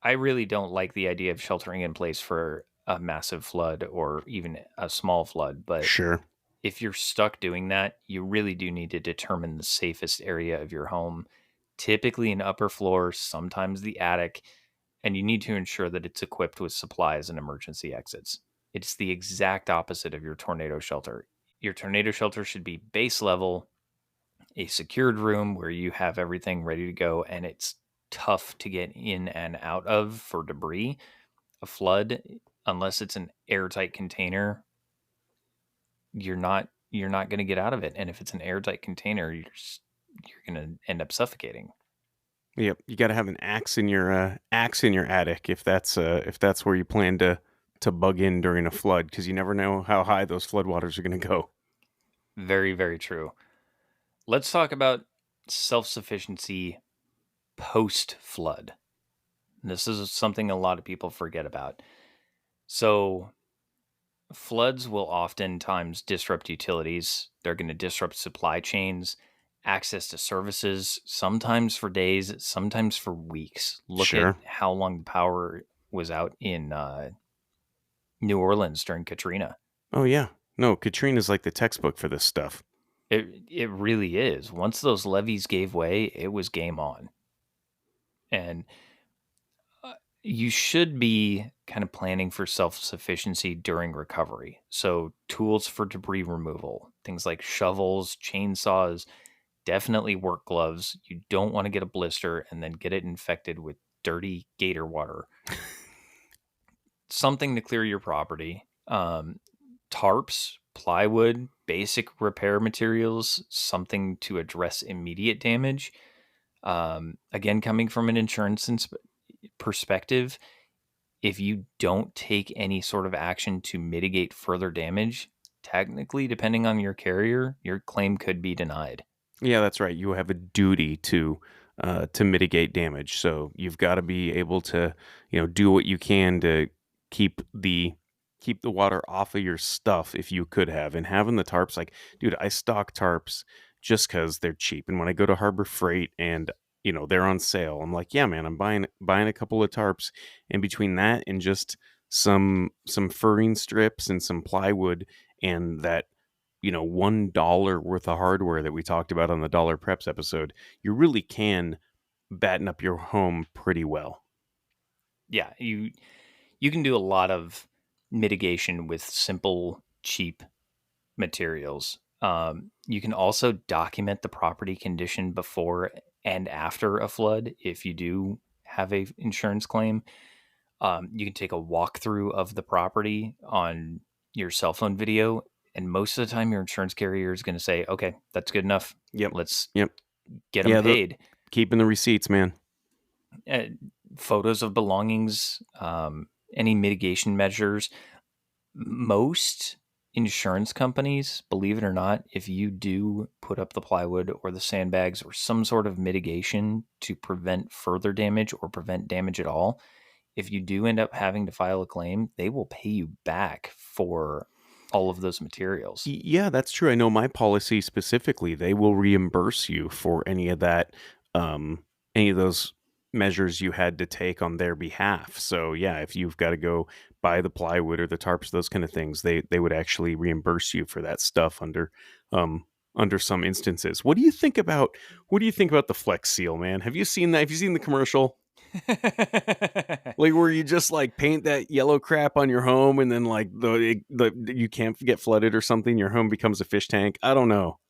I really don't like the idea of sheltering in place for a massive flood or even a small flood. But Sure. if you're stuck doing that, you really do need to determine the safest area of your home, typically an upper floor, sometimes the attic, and you need to ensure that it's equipped with supplies and emergency exits. It's the exact opposite of your tornado shelter. Your tornado shelter should be base level, a secured room where you have everything ready to go and it's tough to get in and out of for debris. A flood, unless it's an airtight container, you're not going to get out of it. And if it's an airtight container, you're going to end up suffocating. Yep. You got to have an axe in your attic if that's where you plan to bug in during a flood, because you never know how high those floodwaters are going to go. Very, very true. Let's talk about self-sufficiency post flood. This is something a lot of people forget about. So floods will oftentimes disrupt utilities. They're going to disrupt supply chains, access to services, sometimes for days, sometimes for weeks. Look at Sure. how long the power was out in New Orleans during Katrina. Oh yeah. No, Katrina's like the textbook for this stuff. It really is. Once those levees gave way, it was game on. And you should be kind of planning for self-sufficiency during recovery. So tools for debris removal, things like shovels, chainsaws, definitely work gloves. You don't want to get a blister and then get it infected with dirty gator water. Something to clear your property. Tarps, plywood, basic repair materials, something to address immediate damage. Again, coming from an insurance perspective, if you don't take any sort of action to mitigate further damage, technically, depending on your carrier, your claim could be denied. Yeah, that's right. You have a duty to mitigate damage. So you've got to be able to, do what you can to keep the keep the water off of your stuff if you could have. And having the tarps, like, dude, I stock tarps just because they're cheap. And when I go to Harbor Freight and they're on sale, I'm like, yeah, man, I'm buying a couple of tarps. And between that and just some furring strips and some plywood and that $1 worth of hardware that we talked about on the Dollar Preps episode, you really can batten up your home pretty well. Yeah, you can do a lot of mitigation with simple, cheap materials. You can also document the property condition before and after a flood if you do have a insurance claim. You can take a walkthrough of the property on your cell phone video, and most of the time, your insurance carrier is going to say, "Okay, that's good enough. Yep. Let's Yep. get them Yeah, paid." keeping the receipts, man. Uh, Photos of belongings, any mitigation measures. Most insurance companies, believe it or not, if you do put up the plywood or the sandbags or some sort of mitigation to prevent further damage or prevent damage at all, if you do end up having to file a claim, they will pay you back for all of those materials. Yeah, that's true. I know my policy specifically, they will reimburse you for any of those measures you had to take on their behalf. So yeah, if you've got to go buy the plywood or the tarps, those kind of things, they would actually reimburse you for that stuff under some instances. What do you think about the Flex Seal, man? Have you seen that? Have you seen the commercial? Like where you just like paint that yellow crap on your home and then like the you can't get flooded or something, your home becomes a fish tank. I don't know.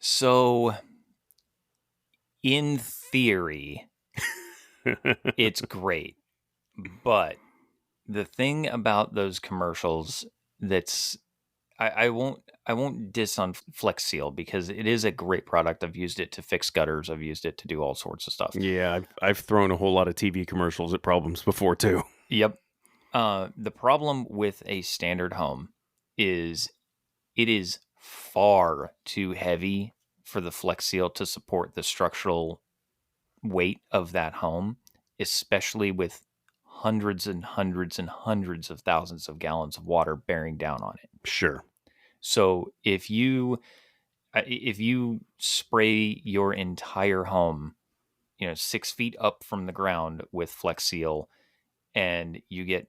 So, in theory, it's great. But the thing about those commercials that's I won't diss on Flex Seal because it is a great product. I've used it to fix gutters. I've used it to do all sorts of stuff. Yeah, I've thrown a whole lot of TV commercials at problems before too. Yep. The problem with a standard home is it is far too heavy for the Flex Seal to support the structural weight of that home, especially with hundreds and hundreds and hundreds of thousands of gallons of water bearing down on it. Sure. So if you spray your entire home, 6 feet up from the ground with Flex Seal, and you get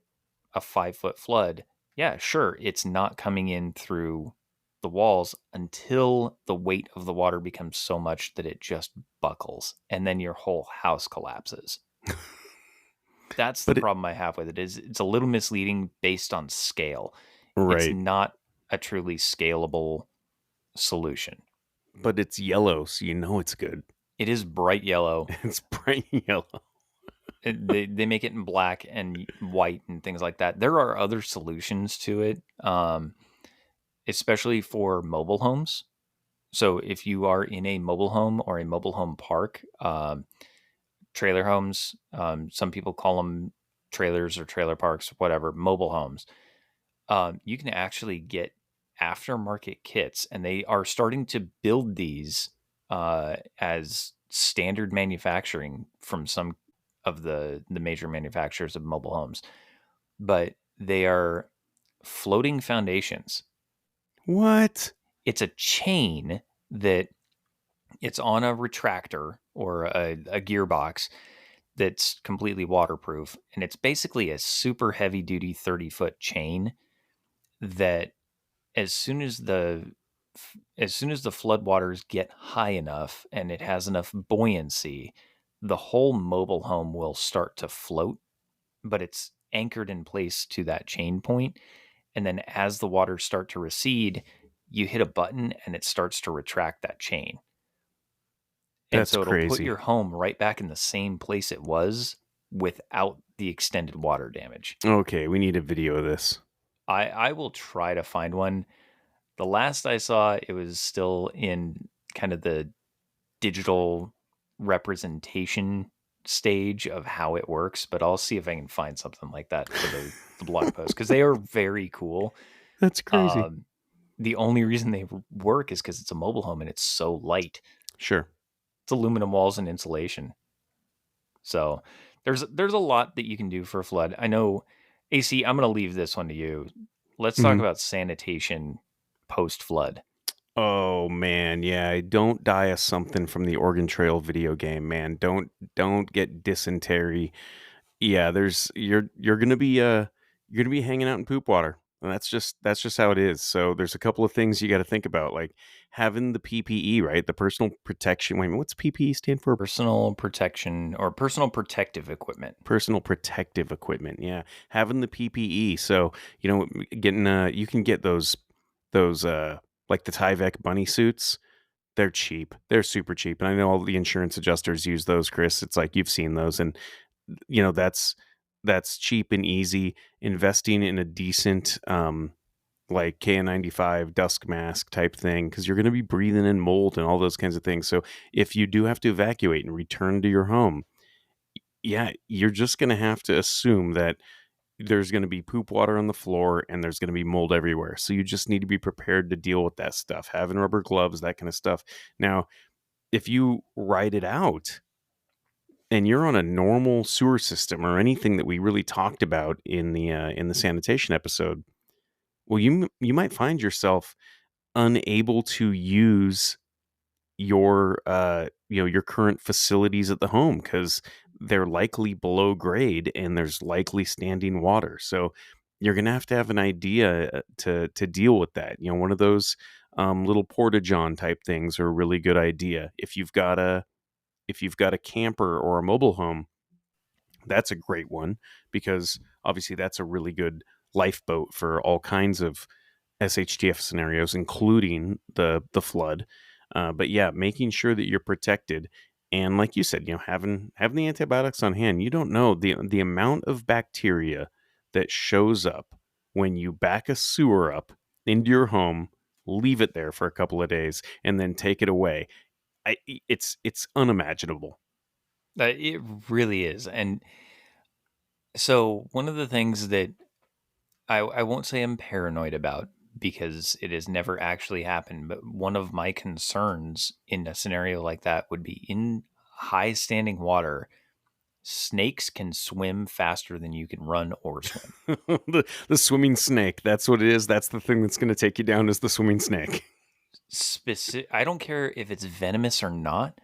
a 5 foot flood, yeah, sure, it's not coming in through the walls until the weight of the water becomes so much that it just buckles, and then your whole house collapses. That's the But problem I have with it. Is it's a little misleading based on scale. It's right. not a truly scalable solution. But it's yellow, so you know it's good. It is bright yellow. It's bright yellow. They make it in black and white and things like that. There are other solutions to it, especially for mobile homes. So if you are in a mobile home or a mobile home park, trailer homes, some people call them trailers or trailer parks, whatever, mobile homes, you can actually get aftermarket kits, and they are starting to build these as standard manufacturing from some of the major manufacturers of mobile homes. But they are floating foundations. What? It's a chain that it's on a retractor or a gearbox that's completely waterproof, and it's basically a super heavy duty 30-foot chain that as soon as the floodwaters get high enough and it has enough buoyancy, the whole mobile home will start to float, but it's anchored in place to that chain point. And then as the waters start to recede, you hit a button and it starts to retract that chain. And That's so it'll put crazy. your home right back in the same place it was without the extended water damage. Okay, we need a video of this. I will try to find one. The last I saw, it was still in kind of the digital representation stage of how it works, but I'll see if I can find something like that for the blog post because they are very cool. That's crazy. The only reason they work is because it's a mobile home and it's so light. Sure. It's aluminum walls and insulation. So there's a lot that you can do for a flood. I know, AC, I'm going to leave this one to you. Let's talk Mhm. about sanitation post flood. Oh man, yeah. Don't die of something from the Oregon Trail video game, man. Don't get dysentery. Yeah, you're gonna be you're gonna be hanging out in poop water. And that's just how it is. So there's a couple of things you got to think about, like having the PPE, right? The personal protection. Wait a minute, what's PPE stand for? Personal protection or personal protective equipment. Personal protective equipment. Yeah, having the PPE. So getting you can get those like the Tyvek bunny suits. They're cheap. They're super cheap, and I know all the insurance adjusters use those, Chris. It's like you've seen those, and that's cheap and easy. Investing in a decent like KN95 dusk mask type thing, because you're going to be breathing in mold and all those kinds of things. So if you do have to evacuate and return to your home, yeah, you're just going to have to assume that there's going to be poop water on the floor and there's going to be mold everywhere. So you just need to be prepared to deal with that stuff, having rubber gloves, that kind of stuff. Now, if you ride it out and you're on a normal sewer system or anything that we really talked about in the sanitation episode, well, you might find yourself unable to use your current facilities at the home because they're likely below grade and there's likely standing water. So you're gonna have to have an idea to deal with that. One of those little porta john type things are a really good idea. If you've got a camper or a mobile home, that's a great one because obviously that's a really good lifeboat for all kinds of SHTF scenarios, including the flood. But yeah, making sure that you're protected, and like you said, having the antibiotics on hand. You don't know the amount of bacteria that shows up when you back a sewer up into your home, leave it there for a couple of days, and then take it away. It's unimaginable. It really is. And so one of the things that I won't say I'm paranoid about because it has never actually happened, but one of my concerns in a scenario like that would be in high standing water, snakes can swim faster than you can run or swim. The swimming snake. That's what it is. That's the thing that's going to take you down is the swimming snake. I don't care if it's venomous or not.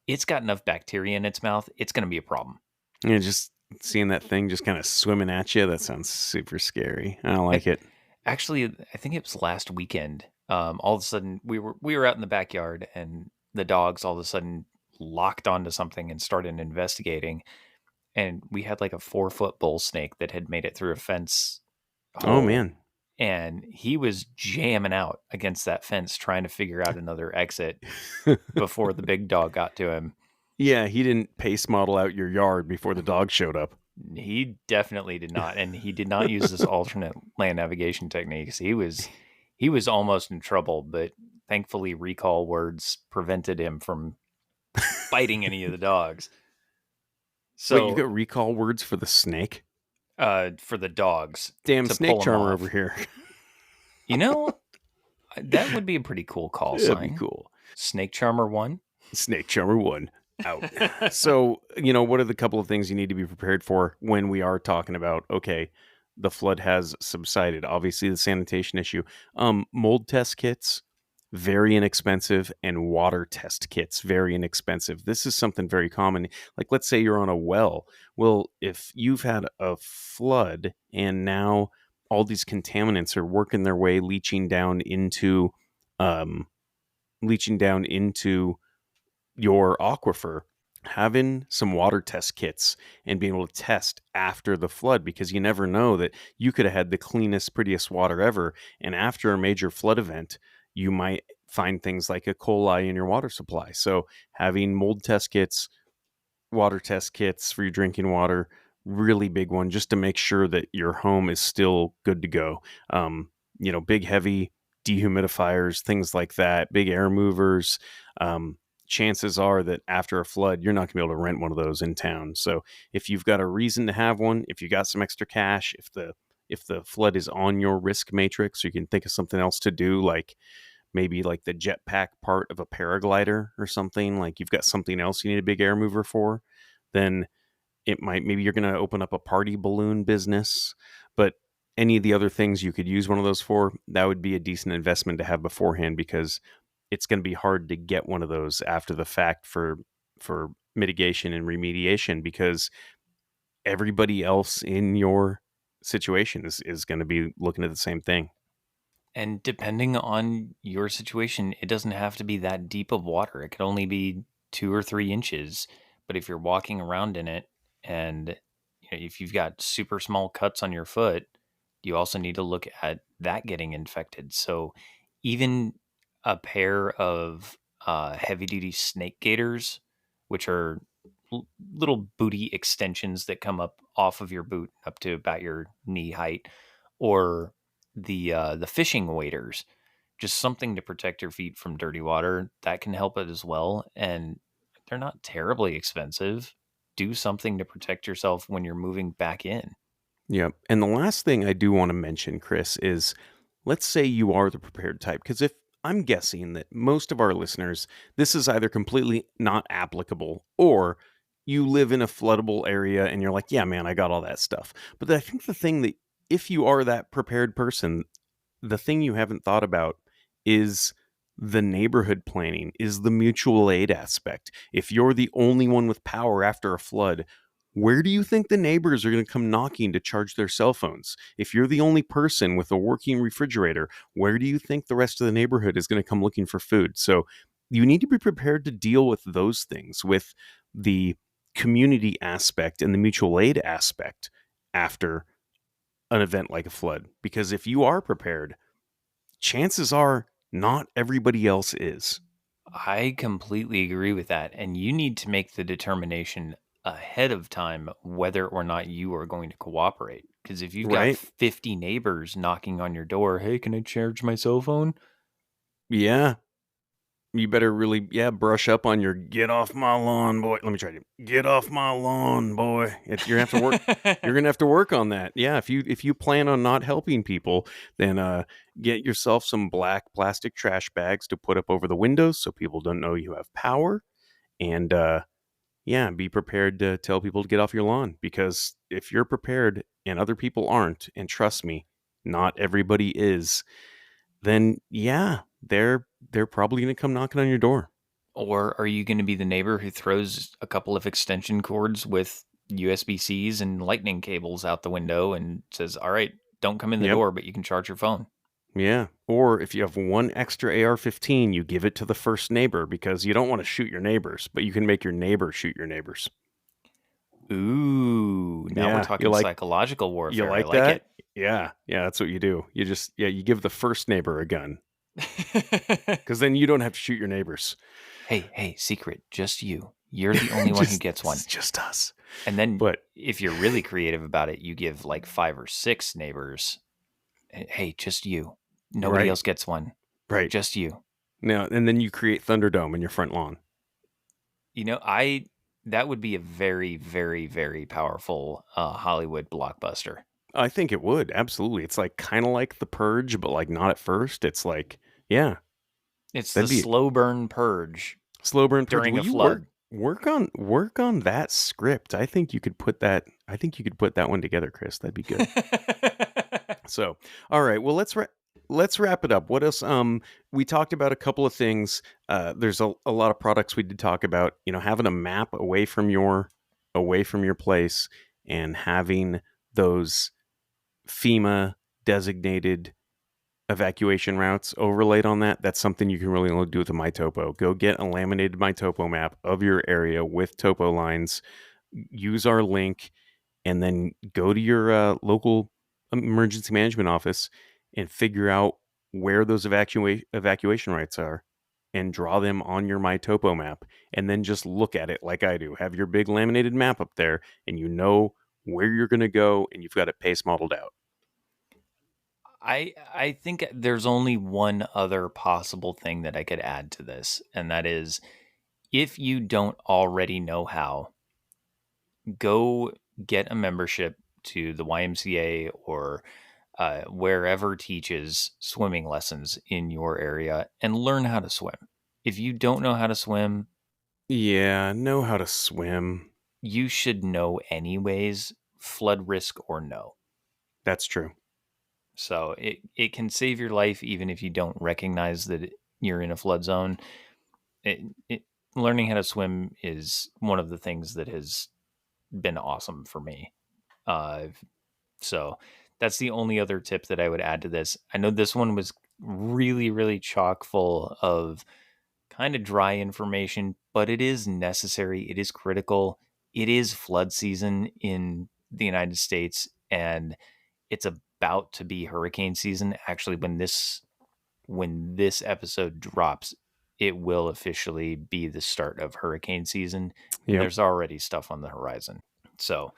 It's got enough bacteria in its mouth. It's going to be a problem. Yeah, just seeing that thing just kind of swimming at you, that sounds super scary. I don't like it. Actually, I think it was last weekend. All of a sudden, we were out in the backyard, and the dogs all of a sudden locked onto something and started investigating. And we had like a 4-foot bull snake that had made it through a fence Oh hole, man. and he was jamming out against that fence trying to figure out another exit before the big dog got to him. Yeah, he didn't pace model out your yard before the dog showed up. He definitely did not, and he did not use this alternate land navigation techniques. He was almost in trouble, but thankfully recall words prevented him from biting any of the dogs. Wait, you So, got recall words for the snake? for the dogs Damn to snake pull him charmer off. over here. You know, that would be a pretty cool call That'd sign. be cool. Snake Charmer 1. Snake charmer 1 out. So, what are the couple of things you need to be prepared for when we are talking about, okay, the flood has subsided? Obviously, the sanitation issue. Mold test kits, very inexpensive, and water test kits, very inexpensive. This is something very common. Like, let's say you're on a well. Well, if you've had a flood and now all these contaminants are working their way, um, leaching down into your aquifer, having some water test kits and being able to test after the flood, because you never know that you could have had the cleanest, prettiest water ever. And after a major flood event, you might find things like E. coli in your water supply. So having mold test kits, water test kits for your drinking water, really big one, just to make sure that your home is still good to go. Big, heavy dehumidifiers, things like that, big air movers, chances are that after a flood, you're not going to be able to rent one of those in town. So if you've got a reason to have one, if you got some extra cash, if the flood is on your risk matrix, you can think of something else to do, like maybe like the jetpack part of a paraglider or something, like you've got something else you need a big air mover for, then maybe you're going to open up a party balloon business. But any of the other things you could use one of those for, that would be a decent investment to have beforehand, because it's going to be hard to get one of those after the fact for mitigation and remediation, because everybody else in your situation is going to be looking at the same thing. And depending on your situation, it doesn't have to be that deep of water. It could only be 2 or 3 inches. But if you're walking around in it, and if you've got super small cuts on your foot, you also need to look at that getting infected. So even a pair of heavy duty snake gaiters, which are little booty extensions that come up off of your boot up to about your knee height, or the fishing waders, just something to protect your feet from dirty water, that can help it as well. And they're not terribly expensive. Do something to protect yourself when you're moving back in. Yeah. And the last thing I do want to mention, Chris, is let's say you are the prepared type. Because if I'm guessing that most of our listeners, this is either completely not applicable, or you live in a floodable area and you're like, yeah, man, I got all that stuff. But I think the thing that, if you are that prepared person, the thing you haven't thought about is the neighborhood planning, is the mutual aid aspect. If you're the only one with power after a flood, where do you think the neighbors are going to come knocking to charge their cell phones? If you're the only person with a working refrigerator, where do you think the rest of the neighborhood is going to come looking for food? So you need to be prepared to deal with those things, with the community aspect and the mutual aid aspect after an event like a flood. Because if you are prepared, chances are not everybody else is. I completely agree with that. And you need to make the determination ahead of time whether or not you are going to cooperate. Because if you've got Right? 50 neighbors knocking on your door, hey, can I charge my cell phone? Yeah. You better really, brush up on your get off my lawn, boy. Let me try to get off my lawn, boy. You're gonna have to work. You're gonna have to work on that. Yeah, if you plan on not helping people, then get yourself some black plastic trash bags to put up over the windows so people don't know you have power. And be prepared to tell people to get off your lawn, because if you're prepared and other people aren't, and trust me, not everybody is, then they're probably going to come knocking on your door. Or are you going to be the neighbor who throws a couple of extension cords with USB-Cs and lightning cables out the window and says, all right, don't come in the Yep. door, but you can charge your phone? Yeah. Or if you have one extra AR-15, you give it to the first neighbor, because you don't want to shoot your neighbors, but you can make your neighbor shoot your neighbors. Ooh, now we're Yeah, talking psychological warfare. You like I like that? Yeah, that's what you do. You give the first neighbor a gun, it. because then you don't have to shoot your neighbors. Hey, secret, just you. You're the only one who gets one. It's just us. And then But if you're really creative about it, you give like 5 or 6 neighbors. Hey, just you. Nobody Right. else gets one. Right. Just you. Now, and then you create Thunderdome in your front lawn. That would be a very, very, very powerful Hollywood blockbuster. I think it would, absolutely. It's like kind of like The Purge, but like not at first. It's like, yeah, It's that'd the be slow burn purge slow burn purge. during Will a you flood. work on that script? I think you could put that. I think you could put that one together, Chris. That'd be good. So, all right. Well, let's wrap it up. What else? We talked about a couple of things. There's a lot of products we did talk about. Having a map away from your place, and having those FEMA designated evacuation routes overlaid on that. That's something you can really only do with a MyTopo. Go get a laminated MyTopo map of your area with topo lines. Use our link, and then go to your local emergency management office and figure out where those evacuation rights are, and draw them on your MyTopo map, and then just look at it like I do. Have your big laminated map up there, and you know where you're going to go, and you've got it pace modeled out. I think there's only one other possible thing that I could add to this, and that is, If you don't already know how, go get a membership to the YMCA or wherever teaches swimming lessons in your area and learn how to swim. If you don't know how to swim, Yeah, know how to swim. you should know anyways, flood risk or no. That's true. So it can save your life even if you don't recognize that you're in a flood zone. It, it, Learning how to swim is one of the things that has been awesome for me. Uh, so that's the only other tip that I would add to this. I know this one was really, really chock full of kind of dry information, but it is necessary. It is critical. It is flood season in the United States, and it's about to be hurricane season. Actually, when this episode drops, it will officially be the start of hurricane season, and Yep. there's already stuff on the horizon. So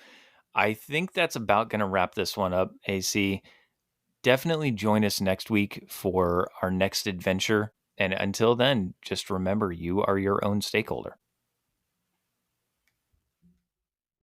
I think that's about going to wrap this one up, AC. Definitely join us next week for our next adventure. And until then, just remember you are your own stakeholder.